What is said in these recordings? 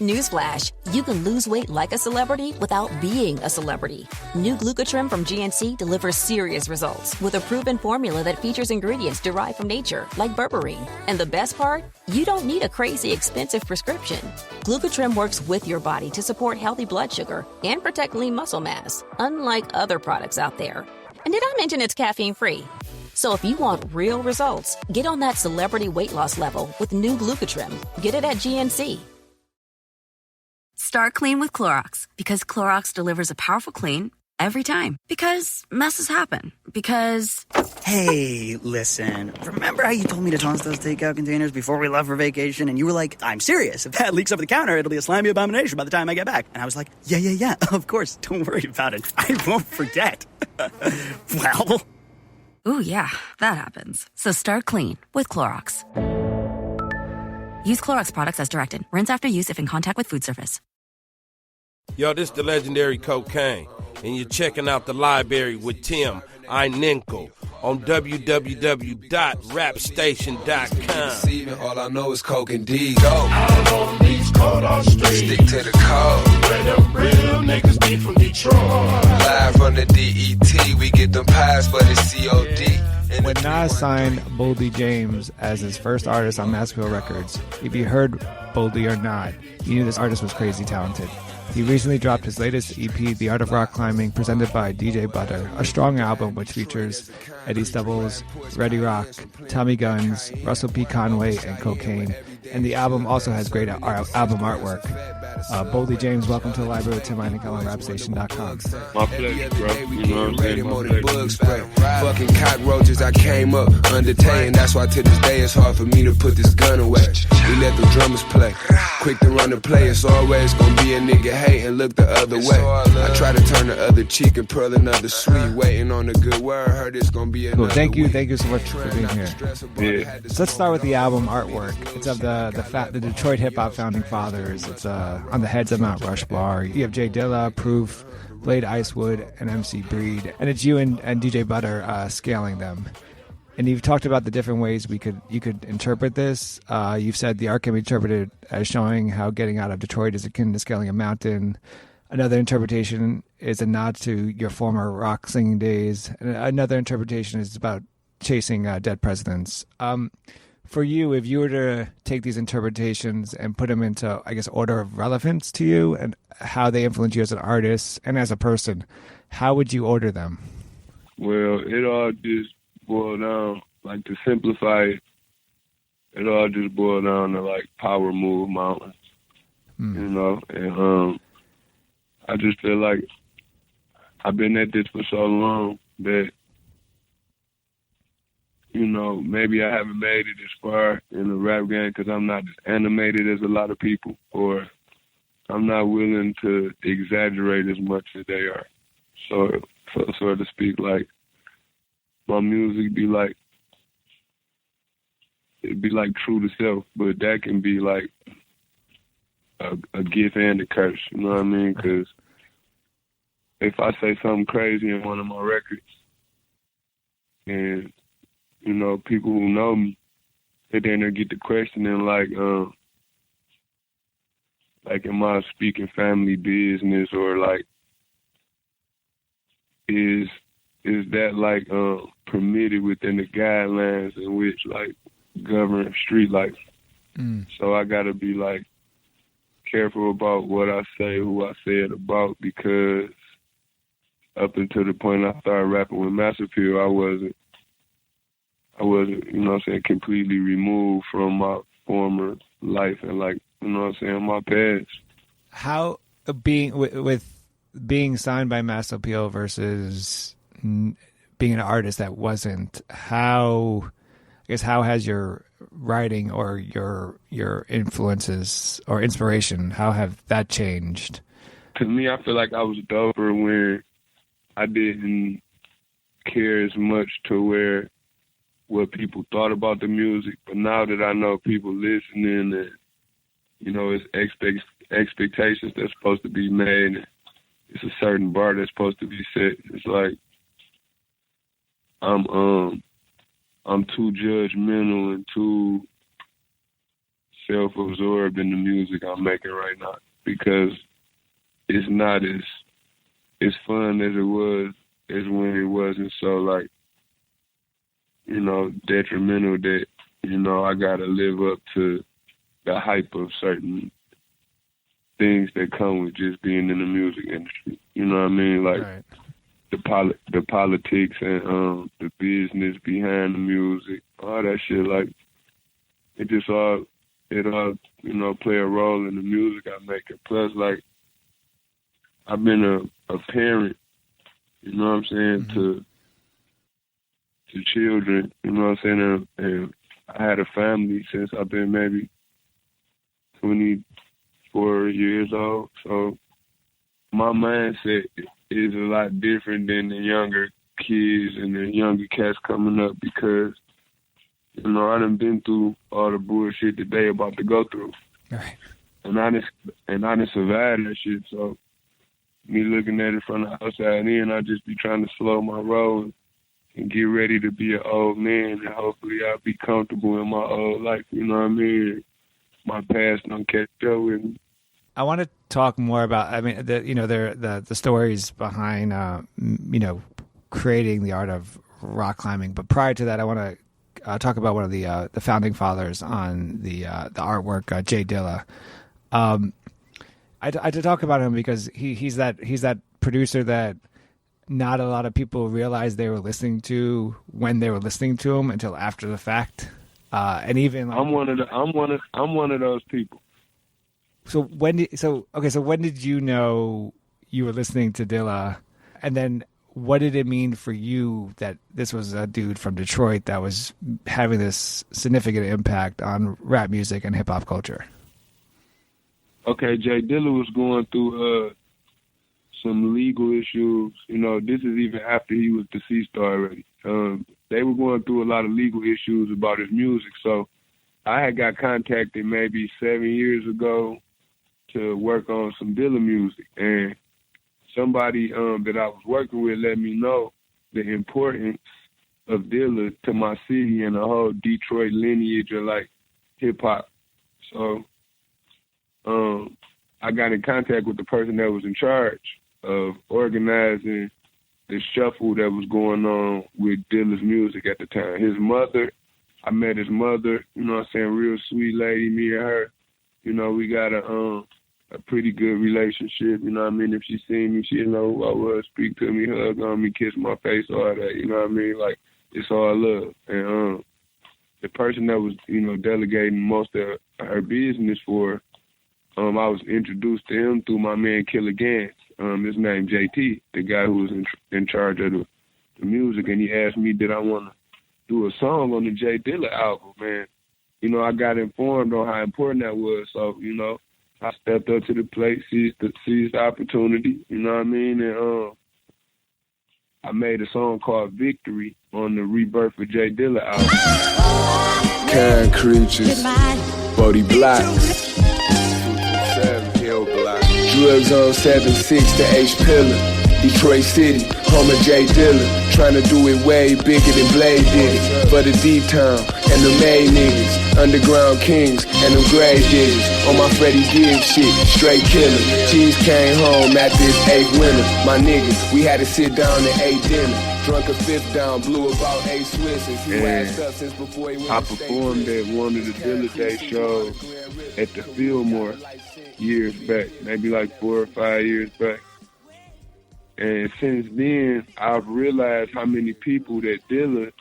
Newsflash, you can lose weight like a celebrity without being a celebrity. New Glucotrim from GNC delivers serious results with a proven formula that features ingredients derived from nature, like berberine. And the best part? You don't need a crazy expensive prescription. Glucotrim works with your body to support healthy blood sugar and protect lean muscle mass, unlike other products out there. And did I mention it's caffeine-free? So if you want real results, get on that celebrity weight loss level with new Glucotrim. Get it at GNC. Start clean with Clorox, because Clorox delivers a powerful clean every time. Because messes happen. Because... Hey, listen. Remember how you told me to toss those takeout containers before we left for vacation? And you were like, I'm serious. If that leaks over the counter, it'll be a slimy abomination by the time I get back. And I was like, yeah, of course. Don't worry about it. I won't forget. Well... Ooh, yeah, that happens. So start clean with Clorox. Use Clorox products as directed. Rinse after use if in contact with food surface. Yo, this the legendary Cocaine, and you're checking out the library with Tim Einenkel on www.rapstation.com. All I know is Coke and D. Go. Out on these corridors streets. Stick to the code. Where the real niggas be from Detroit. Live from the DET, we get them pies, but it's COD. When Nas signed Boldy James as his first artist on Masterpiece Records, if you heard Boldy or not, you knew this artist was crazy talented. He recently dropped his latest EP, The Art of Rock Climbing, presented by DJ Butter, a strong album which features Eddie Stubbles, Reddy Rock, Tommy Guns, Russell P. Conway, and Cocaine. And the album also has great album artwork. Boldy James, welcome to the library with Tim Einenkel on rapstation.com. My pleasure, bro. You know what I'm saying? Bug spray. Fucking cockroaches, I came up undertaking. That's why to this day it's hard for me to put this gun away. We let the drummers play. Quick to run the play. It's always gonna be a nigga hate and look the other way. I try to turn the other cheek and pearl another sweet. Waiting on a good word. Heard it's gonna be another. Cool. Thank you so much for being here. Yeah. So let's start with the album artwork. It's of the Detroit hip hop founding fathers. It's on the heads of Mount Rushmore. You have J-Dilla, Proof, Blade Icewood, and MC Breed, and it's you and DJ Butter scaling them. And you've talked about the different ways you could interpret this. You've said the art can be interpreted as showing how getting out of Detroit is akin to scaling a mountain. Another interpretation is a nod to your former rock singing days. And another interpretation is about chasing dead presidents. For you, if you were to take these interpretations and put them into, I guess, order of relevance to you and how they influence you as an artist and as a person, how would you order them? Well, it all just boiled down, like, to simplify it, it all just boiled down to, like, power move mountains, you know? And I just feel like I've been at this for so long that, you know, maybe I haven't made it as far in the rap game because I'm not as animated as a lot of people, or I'm not willing to exaggerate as much as they are. So to speak, like, my music be like, it'd be like true to self, but that can be like a gift and a curse, you know what I mean? Because if I say something crazy in one of my records, and you know, people who know me, they then they get the questioning like, am I speaking family business, or like, is that like permitted within the guidelines in which like govern street life? So I gotta be like careful about what I say, who I say it about, because up until the point I started rapping with Master P, I wasn't, you know what I'm saying, completely removed from my former life and, like, you know what I'm saying, my past. How with being signed by Master P versus being an artist that wasn't, how has your writing or your influences or inspiration, how have that changed? To me, I feel like I was doper when I didn't care as much to where what people thought about the music, but now that I know people listening and, you know, it's expectations that's supposed to be made, and it's a certain bar that's supposed to be set. It's like I'm too judgmental and too self-absorbed in the music I'm making right now because it's not as fun as it was as when it wasn't so, like, you know, detrimental that, you know, I got to live up to the hype of certain things that come with just being in the music industry. You know what I mean? Like, Right. the politics and the business behind the music, all that shit. Like, it all, you know, play a role in the music I make. And plus, like, I've been a parent, you know what I'm saying, to children, you know what I'm saying, and I had a family since I've been maybe 24 years old. So my mindset is a lot different than the younger kids and the younger cats coming up because, you know, I done been through all the bullshit that they about to go through. Right. And I done survived that shit. So me looking at it from the outside in, I just be trying to slow my roll and get ready to be an old man, and hopefully I'll be comfortable in my old life. You know what I mean? My past don't catch up with me. I want to talk more about, I mean, the stories behind, you know, creating the art of rock climbing. But prior to that, I want to talk about one of the founding fathers on the artwork, J-Dilla. I to talk about him because he's that producer that not a lot of people realized they were listening to when they were listening to him until after the fact. And even like, I'm one of those people. So when did you know you were listening to Dilla, and then what did it mean for you that this was a dude from Detroit that was having this significant impact on rap music and hip hop culture? Okay, J-Dilla was going through some legal issues. You know, this is even after he was deceased already. They were going through a lot of legal issues about his music. So I had got contacted maybe 7 years ago to work on some Dilla music. And somebody that I was working with let me know the importance of Dilla to my city and the whole Detroit lineage of, like, hip-hop. So I got in contact with the person that was in charge of organizing the shuffle that was going on with Dilla's music at the time. His mother, I met his mother, you know what I'm saying, real sweet lady, me and her. You know, we got a pretty good relationship, you know what I mean? If she seen me, she'd know who I was, speak to me, hug on me, kiss my face, all that, you know what I mean? Like, it's all love. And the person that was, you know, delegating most of her business for, I was introduced to him through my man Killer Gans. His name JT, the guy who was in charge of the music, and he asked me did I want to do a song on the J-Dilla album, man. You know, I got informed on how important that was, so, you know, I stepped up to the plate, seized the opportunity, you know what I mean, and I made a song called Victory on the Rebirth of J-Dilla album. Kind creatures, Boldy Blocks. Drugs on 7-6 to H Pillar. Detroit City, home of J-Dilla. Trying to do it way bigger than Blade did it. For the D-Town and the May niggas. Underground kings and them grave diggers. On my Freddie Gibbs shit, straight killer. Cheese came home after his 8th winter. My niggas, we had to sit down and ate dinner. Drunk a 5th down, blew about 8 Swisses. He waxed up since before he went. I performed at one of the Dilla Day shows at the Fillmore years back, maybe like 4 or 5 years back. And since then, I've realized how many people that Dilla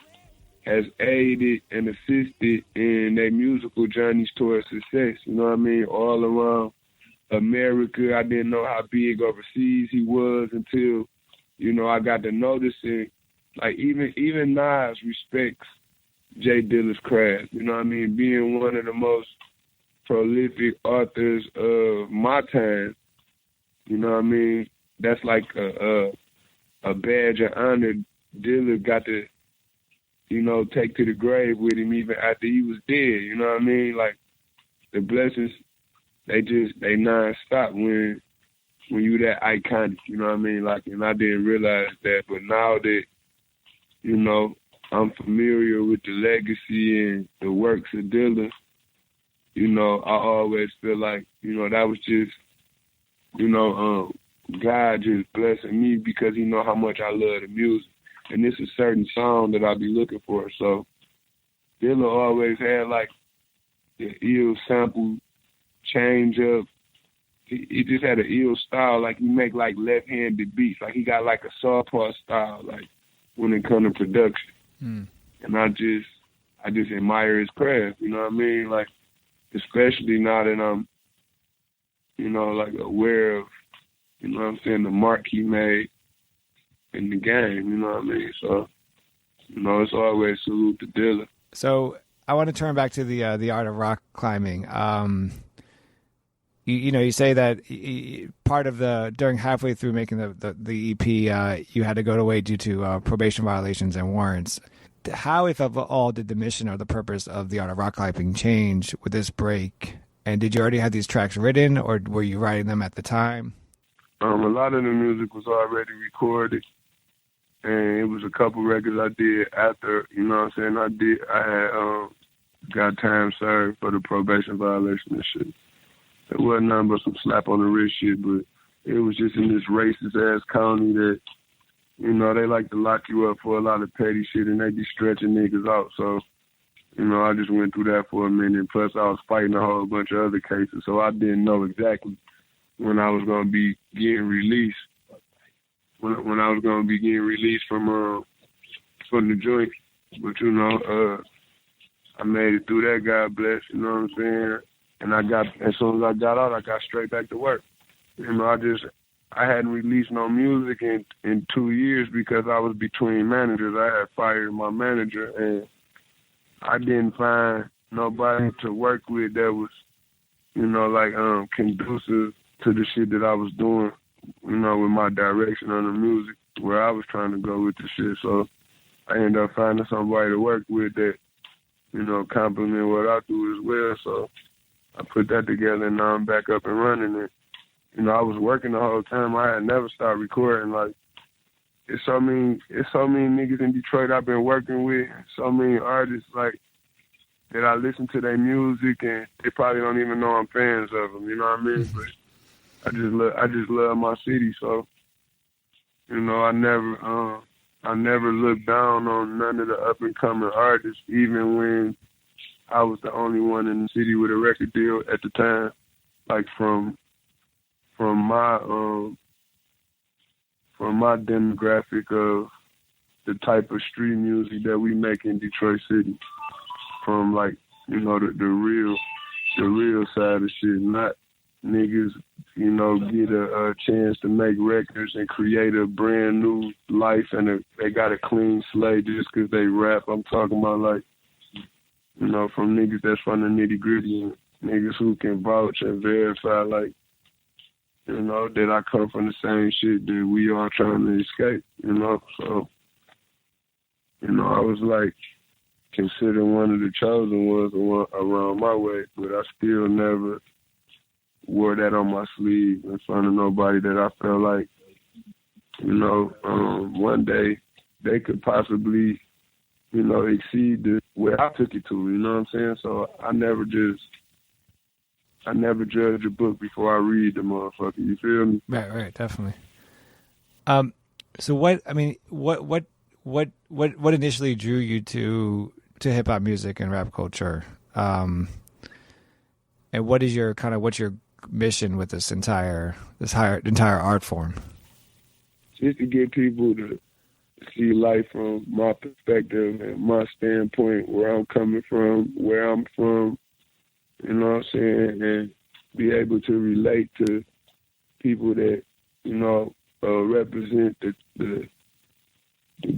has aided and assisted in their musical journeys towards success. You know what I mean? All around America. I didn't know how big overseas he was until, you know, I got to noticing, like, even Nas respects J-Dilla's craft. You know what I mean? Being one of the most prolific authors of my time, you know what I mean? That's like a badge of honor Dilla got to, you know, take to the grave with him even after he was dead. You know what I mean? Like, the blessings, they non-stop when you that iconic. You know what I mean? Like, and I didn't realize that, but now that, you know, I'm familiar with the legacy and the works of Dilla, you know, I always feel like, you know, that was just, you know, God just blessing me because he know how much I love the music. And it's a certain song that I be looking for. So Dilla always had like the ill sample change up. He just had an ill style. Like he make like left-handed beats. Like he got like a southpaw style, like when it comes to production. And I just admire his craft. You know what I mean? Like, especially now that I'm, you know, like aware of, you know what I'm saying, the mark he made in the game. You know what I mean? So, you know, it's always salute to Dilla. So I want to turn back to the art of rock climbing. You know, you say that part of during halfway through making the EP, you had to go away due to probation violations and warrants. How, if at all, did the mission or the purpose of the art of rock climbing change with this break? And did you already have these tracks written, or were you writing them at the time? A lot of the music was already recorded, and it was a couple records I did after. You know what I'm saying? I had got time served for the probation violation and shit. It wasn't nothing but some slap on the wrist shit, but it was just in this racist-ass county that, you know, they like to lock you up for a lot of petty shit, and they be stretching niggas out. So, you know, I just went through that for a minute. Plus, I was fighting a whole bunch of other cases, so I didn't know exactly when I was going to be getting released. When I was going to be getting released from the joint. But, you know, I made it through that, God bless, you know what I'm saying? And as soon as I got out, I got straight back to work. You know, I hadn't released no music in 2 years because I was between managers. I had fired my manager, and I didn't find nobody to work with that was, you know, like conducive to the shit that I was doing, you know, with my direction on the music, where I was trying to go with the shit. So I ended up finding somebody to work with that, you know, compliment what I do as well. So I put that together, and now I'm back up and running it. You know, I was working the whole time. I had never stopped recording. Like, it's so many niggas in Detroit I've been working with, so many artists, like, that I listen to their music, and they probably don't even know I'm fans of them, you know what I mean? But I just love my city, so, you know, I never looked down on none of the up-and-coming artists, even when I was the only one in the city with a record deal at the time. Like from my demographic of the type of street music that we make in Detroit City, from like, you know, the real side of shit, not niggas, you know, get a chance to make records and create a brand new life and they got a clean slate just because they rap. I'm talking about like, you know, from niggas that's from the nitty gritty and niggas who can vouch and verify, like, you know, that I come from the same shit that we all trying to escape, you know. So, you know, I was like considered one of the chosen ones around my way, but I still never wore that on my sleeve in front of nobody that I felt like, you know, one day they could possibly, you know, exceed where I took it to, you know what I'm saying? So I never judge a book before I read the motherfucker, you feel me? Right, definitely. So what initially drew you to hip hop music and rap culture? And what's your mission with this entire art form? Just to get people to see life from my perspective and my standpoint, where I'm coming from, where I'm from, you know what I'm saying, and be able to relate to people that, you know, represent the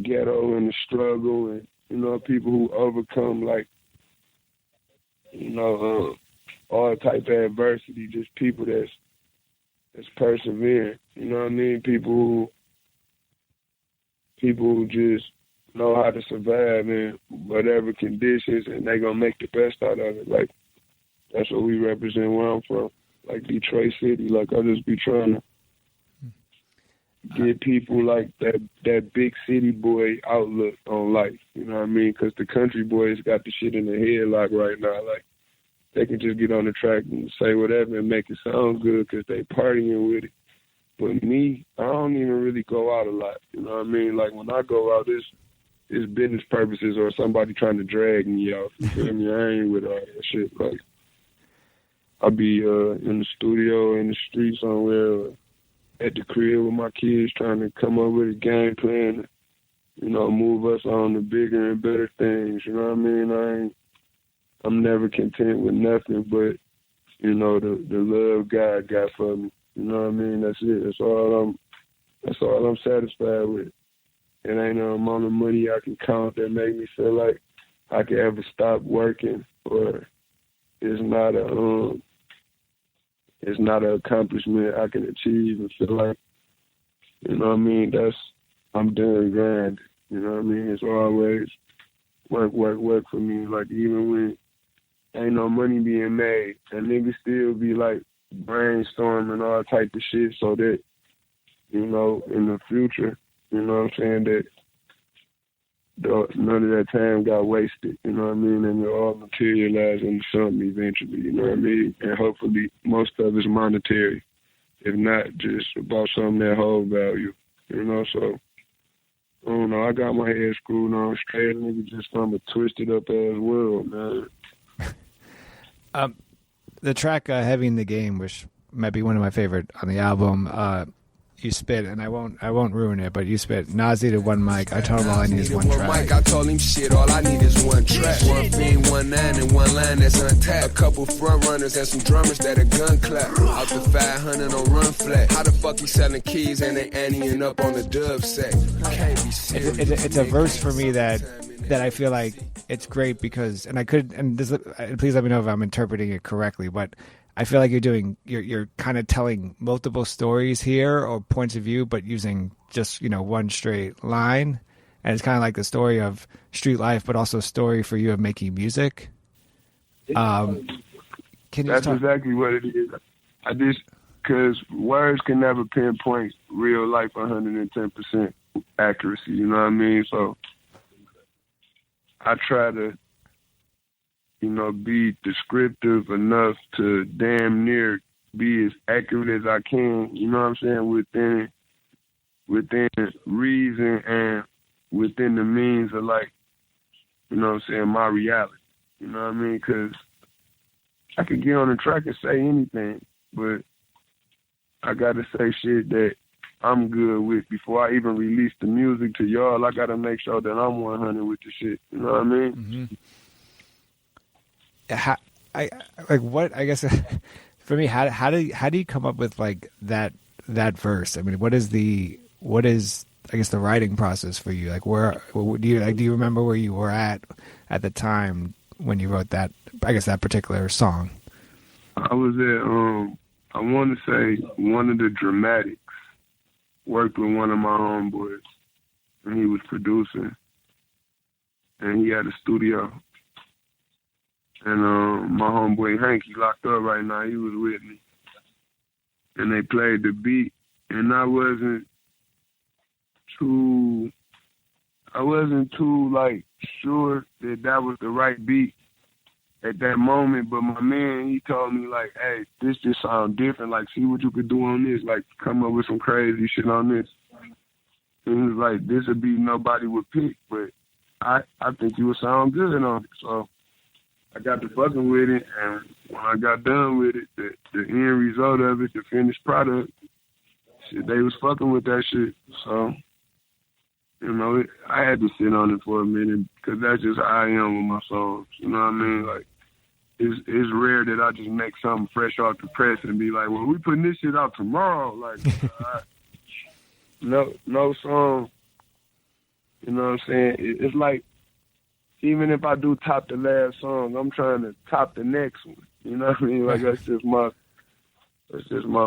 ghetto and the struggle, and, you know, people who overcome, like, you know, all type of adversity, just people that's persevering, you know what I mean? People who just know how to survive in whatever conditions, and they gonna make the best out of it. Like, that's what we represent where I'm from, like Detroit City. Like, I just be trying to get people like that big city boy outlook on life, you know what I mean? Because the country boys got the shit in their head like right now. Like, they can just get on the track and say whatever and make it sound good because they partying with it. But me, I don't even really go out a lot. You know what I mean? Like, when I go out, it's business purposes or somebody trying to drag me out. You feel me? I ain't with all that shit. Like, I'll be in the studio, in the street somewhere, or at the crib with my kids trying to come up with a game plan, you know, move us on to bigger and better things. You know what I mean? I'm never content with nothing but, you know, the love God got for me. You know what I mean? That's it. That's all I'm satisfied with. It ain't no amount of money I can count that make me feel like I can ever stop working, or it's not an accomplishment I can achieve and feel like, you know what I mean, I'm doing grand. You know what I mean? It's always work for me. Like, even when ain't no money being made, and niggas still be like brainstorming all type of shit so that, you know, in the future, you know what I'm saying, that none of that time got wasted, you know what I mean, and it all materialized into something eventually, you know what I mean, and hopefully most of it's monetary, if not just about something that hold value, you know, so, I don't know, I got my head screwed on straight, nigga, just from a twisted up ass world, man. The track "Heavy in the Game," which might be one of my favorite on the album, you spit, and I won't ruin it, but you spit nauseated one mic. I told him all I need is one track. I told him shit, all I need is one track. One fiend, one nine, and one line that's untapped. A couple front runners and some drummers that a gun clap. Out the 500 on run flat. How the fuck he selling keys and they anteing up on the dub set? Can't be serious. It's a verse for me that I feel like it's great because, and please let me know if I'm interpreting it correctly, but I feel like you're kind of telling multiple stories here or points of view, but using just, you know, one straight line. And it's kind of like the story of street life, but also a story for you of making music. That's exactly what it is. Because words can never pinpoint real life 110% accuracy, you know what I mean? So I try to, you know, be descriptive enough to damn near be as accurate as I can, you know what I'm saying, within reason and within the means of, like, you know what I'm saying, my reality, you know what I mean, because I could get on the track and say anything, but I got to say shit that I'm good with before I even release the music to y'all. I got to make sure that I'm 100 with the shit, you know what I mean? Mm-hmm. I guess for me, how do you come up with like that verse? I mean, what is I guess the writing process for you? Like, do you remember where you were at the time when you wrote that, I guess, that particular song? I was at I want to say one of the Dramatics, worked with one of my homeboys, and he was producing, and he had a studio. And my homeboy Hank, he locked up right now. He was with me. And they played the beat. And I wasn't too like sure that was the right beat at that moment. But my man, he told me like, hey, this just sounds different. Like, see what you could do on this. Like, come up with some crazy shit on this. And he was like, this would be nobody would pick, but I think you would sound good on it. So I got to fucking with it, and when I got done with it, the end result of it, the finished product, shit, they was fucking with that shit. So, you know, I had to sit on it for a minute because that's just how I am with my songs. You know what I mean? Like, it's rare that I just make something fresh off the press and be like, well, we putting this shit out tomorrow. Like, no song. You know what I'm saying? It's like, even if I do top the last song, I'm trying to top the next one. You know what I mean? Like, that's just my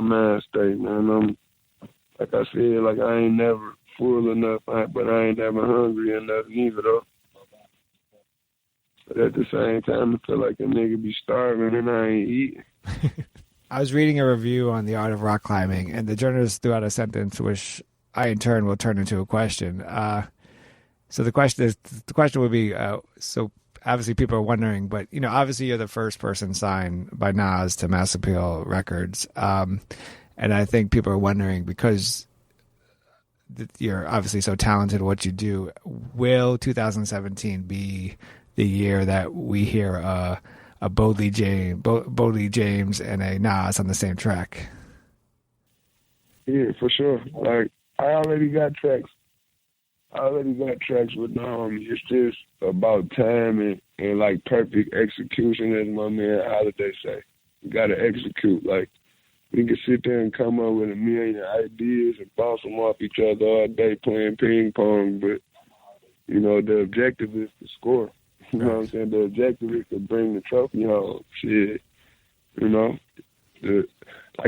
mind state, man. Like I said, like, I ain't never full enough, but I ain't never hungry enough neither, though. But at the same time, I feel like a nigga be starving and I ain't eating. I was reading a review on the art of rock climbing, and the journalist threw out a sentence which I, in turn, will turn into a question. So the question would be, so obviously people are wondering, but obviously you're the first person signed by Nas to Mass Appeal Records, and I think people are wondering because you're obviously so talented at what you do. Will 2017 be the year that we hear a Boldy James and a Nas on the same track? Yeah, for sure. Like, I already got tracks with Naomi. It's just about time and like perfect execution, as my man Holiday say. You gotta execute. Like, we can sit there and come up with a million ideas and bounce them off each other all day playing ping pong, but the objective is to score. You know what I'm saying? The objective is to bring the trophy home. Shit. Like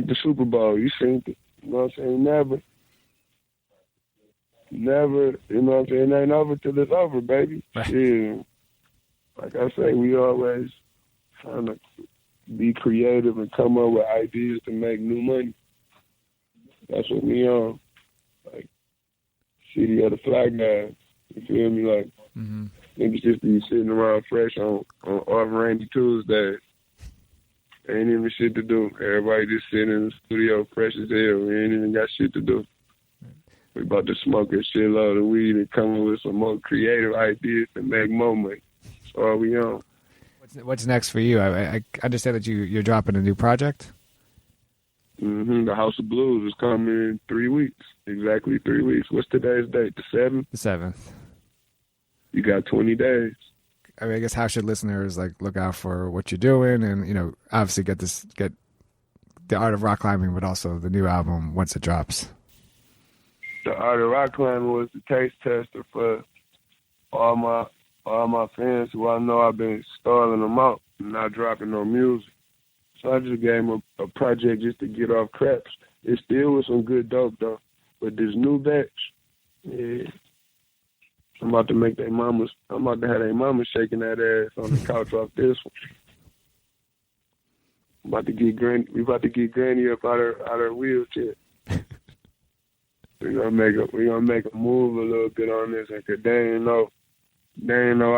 the Super Bowl, you seen it. You know what I'm saying? Never, you know what I'm saying? It ain't over till it's over, baby. Yeah. Like I say, we always trying to be creative and come up with ideas to make new money. That's what we on. Like, City of the Flag guys. You feel me? Like, niggas just be sitting around fresh on off rainy Tuesdays. Ain't even shit to do. Everybody just sitting in the studio fresh as hell. We ain't even got shit to do. We about to smoke a shitload of weed and come up with some more creative ideas to make more money. That's all we on. What's next for you? I understand that you're dropping a new project. The House of Blues is coming in 3 weeks. Exactly 3 weeks. What's today's date? The 7th? The 7th. You got 20 days. I mean, I guess how should listeners look out for what you're doing and obviously get the Art of Rock Climbing, but also the new album once it drops. The Art of Rock Climbing was the taste tester for all my fans who I know I've been stalling them out and not dropping no music. So I just gave them a project just to get off craps. It still was some good dope though, but this new batch, yeah. I'm about to have their mama shaking that ass on the couch off this one. We about to get Granny up out her wheelchair. We're gonna make a move a little bit on this, and 'cause they ain't know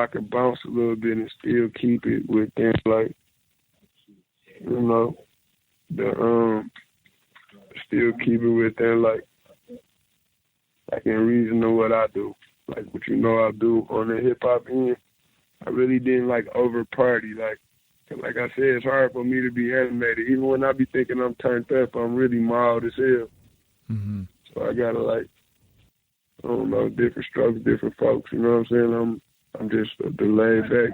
I could bounce a little bit and still keep it within still keep it within like in reason of what I do. Like what I do on the hip hop end, I really didn't over party. Like I said, it's hard for me to be animated. Even when I be thinking I'm turned up, I'm really mild as hell. Mm-hmm. So I gotta different strokes, different folks. You know what I'm saying? I'm just the laid back,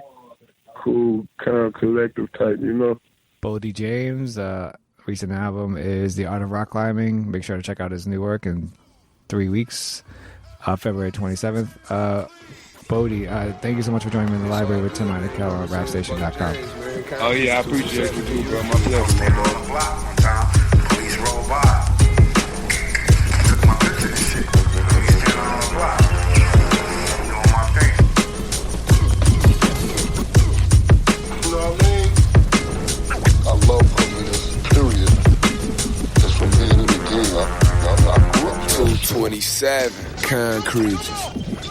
cool, calm, collective type. Boldy James, recent album is The Art of Rock Climbing. Make sure to check out his new work in 3 weeks. February 27th. Boldy, thank you so much for joining me in the library with Tim Einenkel on rapstation.com. Oh, yeah, I appreciate you too, bro. My pleasure, my dog. Police roll by. Took my picture and shit. Police still on the block. Doing my thing. You know what I mean? I love police, period. Just from here to the beginning, I grew up 227 concrete.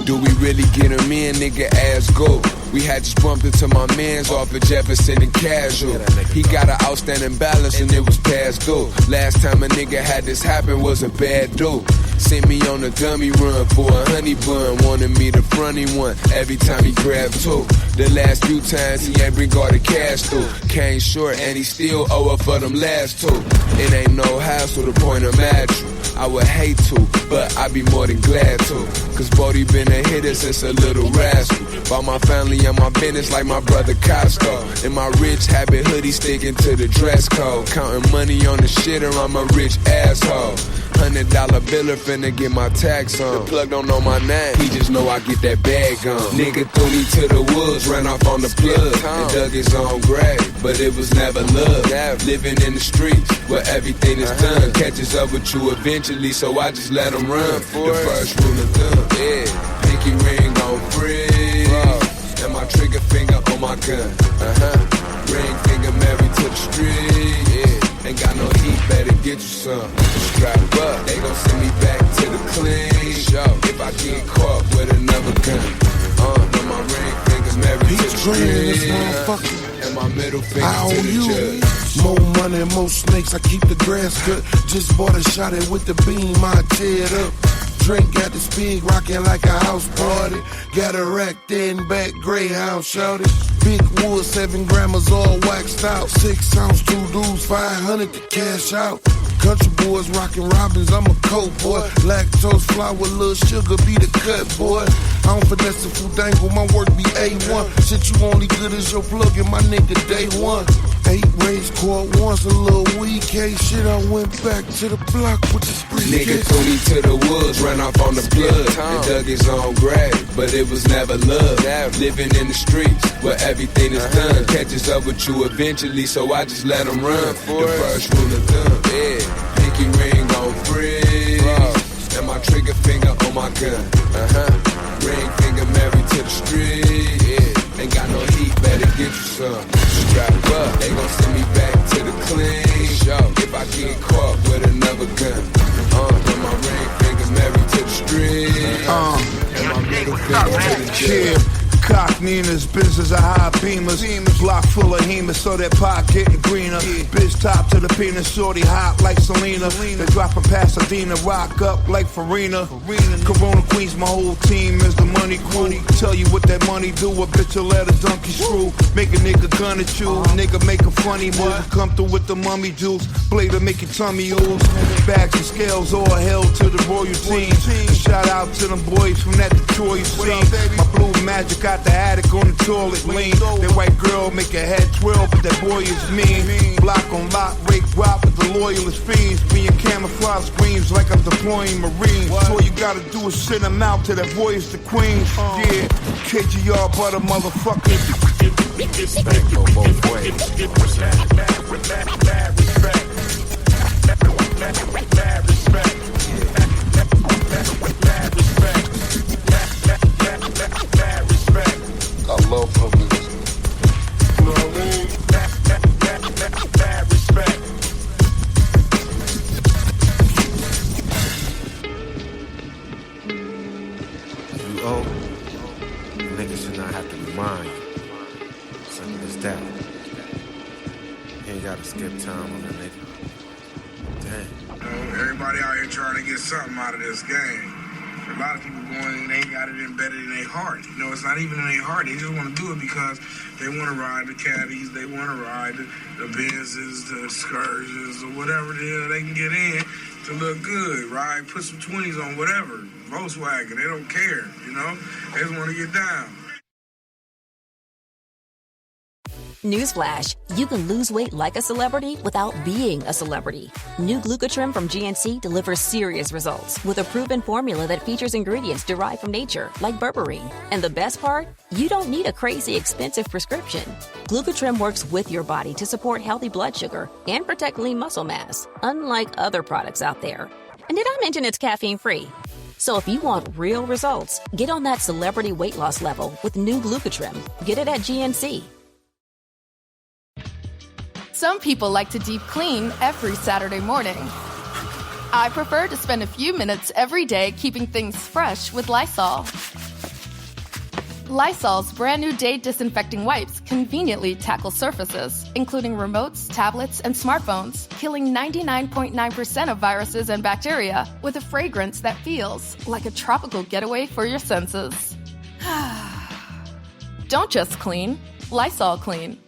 Do we really get him in, nigga? Ass go. We had just bumped into my mans off of Jefferson and Casual. He got an outstanding balance and it was past due. Last time a nigga had this happen was a bad dude. Sent me on a dummy run for a honey bun. Wanted me to front him one every time he grabbed two. The last few times he ain't bring all the cash through. Came short and he still owe up for them last two. It ain't no hassle to point him at you. I would hate to, but I'd be more than glad to. Cause Bodie been a hitter since a little rascal. About my family and my business like my brother Costco. In my rich habit hoodie sticking to the dress code. Counting money on the shit or I'm a rich asshole. $100 biller finna get my tax on. The plug don't know my name, he just know I get that bag on. Nigga threw me to the woods, ran off on the plug and dug his own grave, but it was never love. Living in the streets where everything is done catches up with you eventually, so I just let him run. The first rule of thumb, yeah. Pinky ring on free, and my trigger finger on my gun. Ring finger married to the street, yeah. Ain't got no heat, better get you some. Strap up, they gon' send me back to the clean show if I get caught with another gun. But my ring finger's married to the grand in this street. motherfucker. And my middle I finger owe to the you. judge. More money, more snakes, I keep the grass cut. Just bought a shot at with the beam, I tear it up. Drink got the speed rocking like a house party. Got a rack there in back, Greyhound shouted. Big wood, 7 grammars all waxed out. 6 ounce, 2 dudes, 500 to cash out. Country boys rocking Robins, I'm a coke boy. Lactose flour, little sugar be the cut boy. I don't finesse the food dangle, my work be A1. Shit, you only good as your plug and my nigga day one. 8 race court once, a little weed case. Shit, I went back to the block with the Nigga briefcase. threw me to the woods, ran off on the plug, and dug his own grave, but it was never love. Living in the streets where everything is done, catches up with you eventually, so I just let him run. The first rule of thumb, pinky ring on freeze, and my trigger finger on my gun. Ring finger married to the street. Ain't got no heat, better get you some. Strap up, they gon' send me back to the clean show if I get caught with another gun. And my ring finger married to the street. And my middle finger to the judge. Cock Nina's, business are high beamers. Block full of hemas, so that pot getting greener. Bitch top to the penis, shorty hot like Selena. They dropping Pasadena, rock up like Farina. Corona Queens, my whole team is the money crew. Tell you what that money do, a bitch will let a donkey screw. Make a nigga gun at you, nigga make a funny move. Come through with the mummy juice, blade to make your tummy ooze. Bags and scales, all hell to the royal team. Shout out to them boys from that Detroit scene. My blue magic out the attic on the toilet lean. That white girl make her head twirl, but that boy is mean. Block on lock, rake rock with the loyalist fiends. Me and camouflage screams like I'm deploying Marines. All you gotta do is send them out to that boy is the Queens. Yeah, KGR butter motherfuckers. Respect go both ways. I love publicity. You know what I mean? You owe, niggas should not have to remind you. Simple as that. You ain't gotta skip time on a nigga. Damn. Everybody out here trying to get something out of this game. A lot of people going and they ain't got it embedded in their heart. You know, it's not even in their heart. They just want to do it because they want to ride the caddies, they want to ride the Benzes, the excursions, or whatever the hell they can get in to look good. Ride, put some 20s on whatever. Volkswagen, they don't care, you know? They just want to get down. Newsflash, you can lose weight like a celebrity without being a celebrity. New Glucotrim from GNC delivers serious results with a proven formula that features ingredients derived from nature, like berberine. And the best part? You don't need a crazy expensive prescription. Glucotrim works with your body to support healthy blood sugar and protect lean muscle mass, unlike other products out there. And did I mention it's caffeine-free? So if you want real results, get on that celebrity weight loss level with new Glucotrim. Get it at GNC. Some people like to deep clean every Saturday morning. I prefer to spend a few minutes every day keeping things fresh with Lysol. Lysol's brand new day disinfecting wipes conveniently tackle surfaces, including remotes, tablets, and smartphones, killing 99.9% of viruses and bacteria with a fragrance that feels like a tropical getaway for your senses. Don't just clean, Lysol clean.